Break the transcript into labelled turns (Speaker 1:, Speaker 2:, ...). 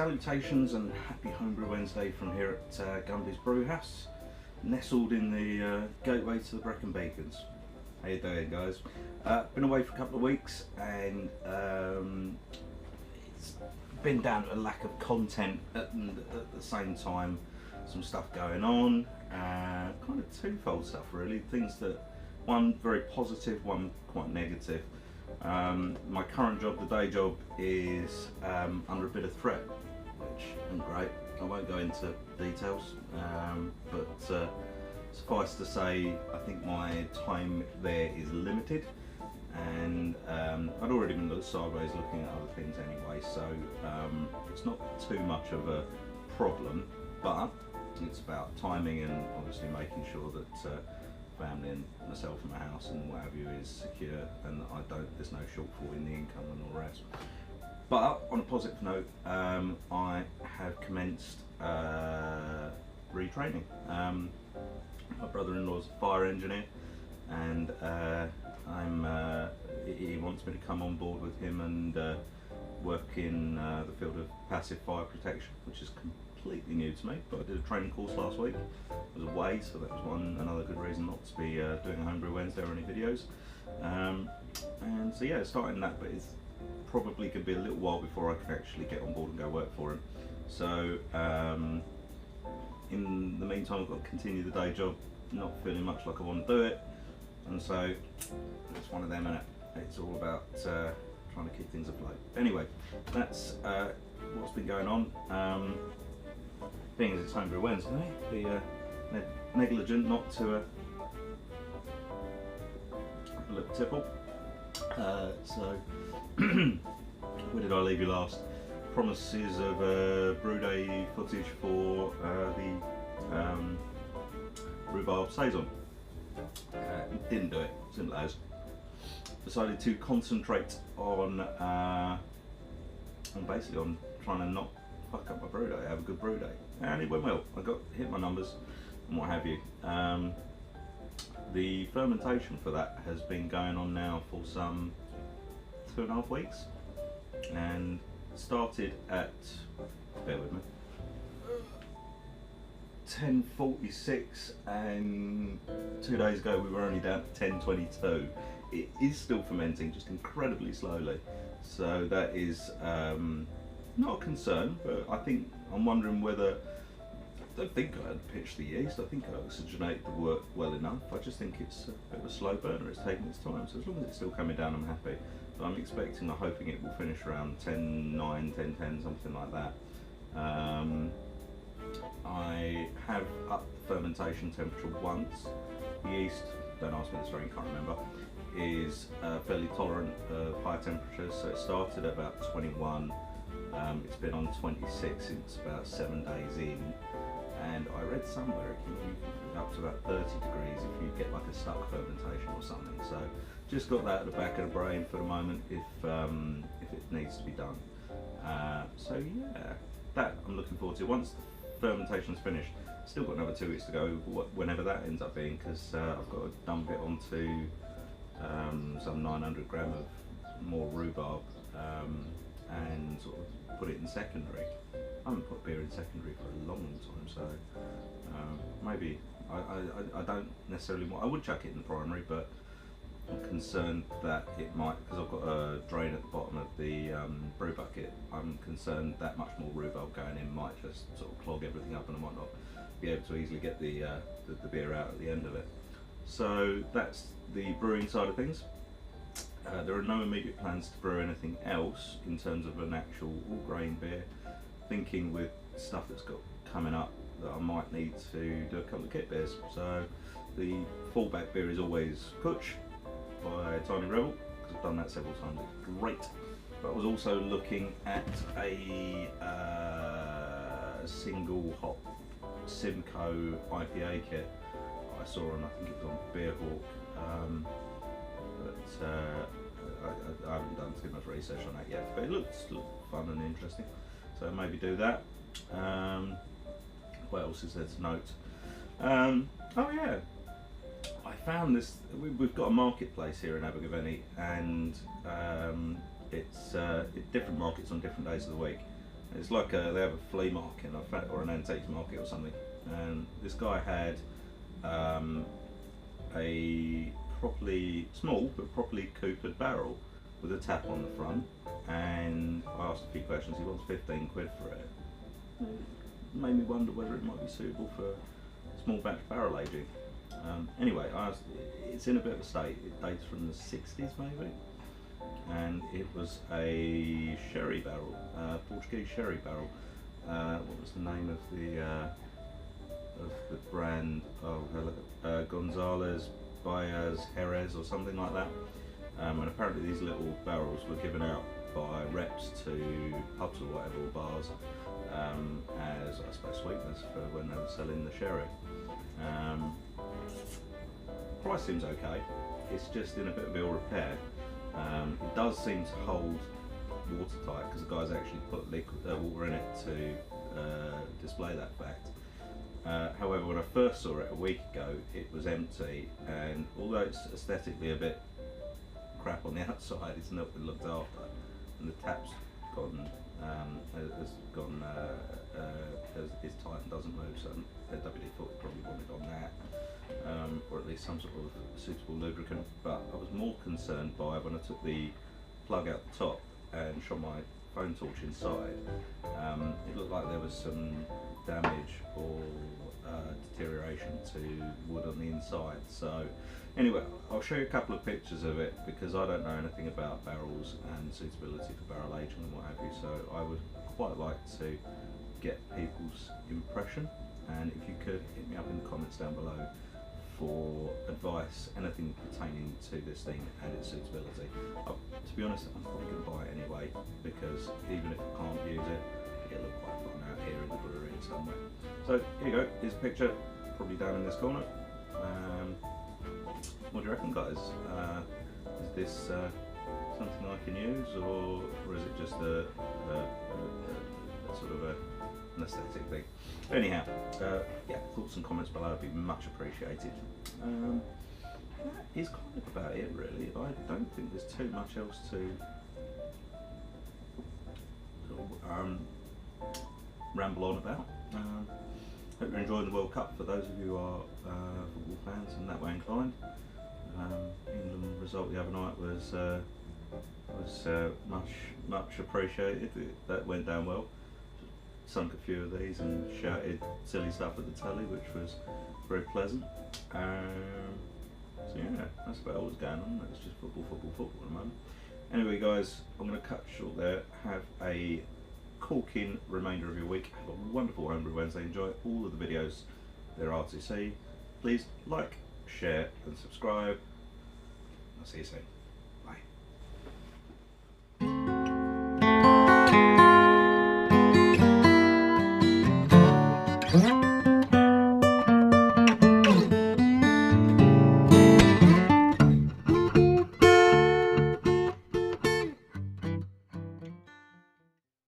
Speaker 1: Salutations and happy Homebrew Wednesday from here at Gumby's Brewhouse, nestled in the gateway to the Brecon Beacons. How you doing, guys? Been away for a couple of weeks, and it's been down to a lack of content at the same time. Some stuff going on, kind of twofold stuff really. Things that, one very positive, one quite negative. My current job, the day job, is under a bit of threat, which isn't great. I won't go into details, but suffice to say, I think my time there is limited, and I'd already been sideways looking at other things anyway, so it's not too much of a problem, but it's about timing and obviously making sure that family and myself and my house and what have you is secure, and there's no shortfall in the income and all the rest. But on a positive note, I have commenced retraining. My brother-in-law's a fire engineer, and he wants me to come on board with him and work in the field of passive fire protection, which is completely new to me, but I did a training course last week. I was away, so that was another good reason not to be doing a Homebrew Wednesday or any videos. And so yeah, starting that, but it's probably going to be a little while before I can actually get on board and go work for him. So in the meantime, I've got to continue the day job, not feeling much like I want to do it, and so it's one of them, and it's all about trying to keep things afloat. Anyway, that's what's been going on. Being as it's Homebrew Wednesday, be negligent not to a little tipple. So where did I leave you last? Promises of brew day footage for the Rhubarb Saison. Didn't do it, simple as. Decided to concentrate on basically on trying to not fuck up my brew day, have a good brew day, and it went well. I hit my numbers and what have you. The fermentation for that has been going on now for some 2.5 weeks, and started at, bear with me, 10:46, and 2 days ago we were only down to 10:22. It is still fermenting, just incredibly slowly, so that is not a concern, but I'm wondering whether, I don't think I had pitched the yeast. I think I oxygenated the work well enough. I just think it's a bit of a slow burner. It's taking its time. So as long as it's still coming down, I'm happy. But I'm hoping it will finish around 10:09, 10:10, something like that. I have upped the fermentation temperature once. The yeast, don't ask me this range, can't remember, is fairly tolerant of high temperatures. So it started at about 21. It's been on 26 since about 7 days in. And I read somewhere you can put up to about 30 degrees if you get like a stuck fermentation or something. So just got that at the back of the brain for the moment if it needs to be done. So yeah, that I'm looking forward to. Once the fermentation's finished, still got another 2 weeks to go, whenever that ends up being, because I've got to dump it onto some 900 gram of more rhubarb and sort of put it in secondary. I haven't put beer in secondary for a long time, so maybe I don't necessarily want. I would chuck it in the primary, but I'm concerned that it might, because I've got a drain at the bottom of the brew bucket. I'm concerned that much more rhubarb going in might just sort of clog everything up, and I might not be able to easily get the beer out at the end of it. So that's the brewing side of things. There are no immediate plans to brew anything else in terms of an actual all-grain beer. Thinking with stuff that's got coming up that I might need to do a couple of kit beers. So the fallback beer is always Kutch by Tiny Rebel, because I've done that several times. It's great. But I was also looking at a single hop Simcoe IPA kit I saw on, I think it was on Beerhawk, but I haven't done too much research on that yet, but it looks fun and interesting, so maybe do that. What else is there to note? Oh yeah, I found this, we've got a marketplace here in Abergavenny, and it's different markets on different days of the week, It's like they have a flea market or an antiques market or something, and this guy had a properly small but properly coopered barrel with a tap on the front, and I asked a few questions. He wants 15 quid for it. Made me wonder whether it might be suitable for small batch barrel aging. Anyway, it's in a bit of a state. It dates from the 60s maybe, and it was a sherry barrel, Portuguese sherry barrel. What was the name of the brand? Oh, Gonzalez Baez Jerez or something like that. And apparently these little barrels were given out by reps to pubs or whatever, or bars, as I suppose sweeteners for when they were selling the sherry. Price seems okay. It's just in a bit of ill repair. It does seem to hold watertight because the guys actually put water in it to display that fact. However, when I first saw it a week ago, it was empty, and although it's aesthetically a bit crap on the outside, it's not been looked after, and the tap's gone, is tight and doesn't move, so WD thought probably wanted on that, or at least some sort of suitable lubricant. But I was more concerned by when I took the plug out the top and shone my phone torch inside. It looked like there was some damage or deterioration to wood on the inside. So anyway, I'll show you a couple of pictures of it because I don't know anything about barrels and suitability for barrel aging and what have you, so I would quite like to get people's impression, and if you could hit me up in the comments down below for advice, anything pertaining to this thing and its suitability. To be honest, I'm probably going to buy it anyway, because even if I can't use it, it'll look quite fun out here in the brewery somewhere. So here you go, here's a picture, probably down in this corner. What do you reckon, guys? Is this something I can use, or is it just a sort of an aesthetic thing? Anyhow, yeah, thoughts and comments below would be much appreciated. That is kind of about it, really. I don't think there's too much else to ramble on about. Hope you're enjoying the World Cup. For those of you who are football fans and that way inclined, England result the other night was much appreciated. That went down well. Sunk a few of these and shouted silly stuff at the telly, which was very pleasant. So yeah, that's about all that's going on. It's just football at the moment. Anyway, guys, I'm going to cut short there. Have a corking remainder of your week. Have a wonderful Homebrew Wednesday. Enjoy all of the videos there are to see. Please like, share and subscribe. I'll see you soon.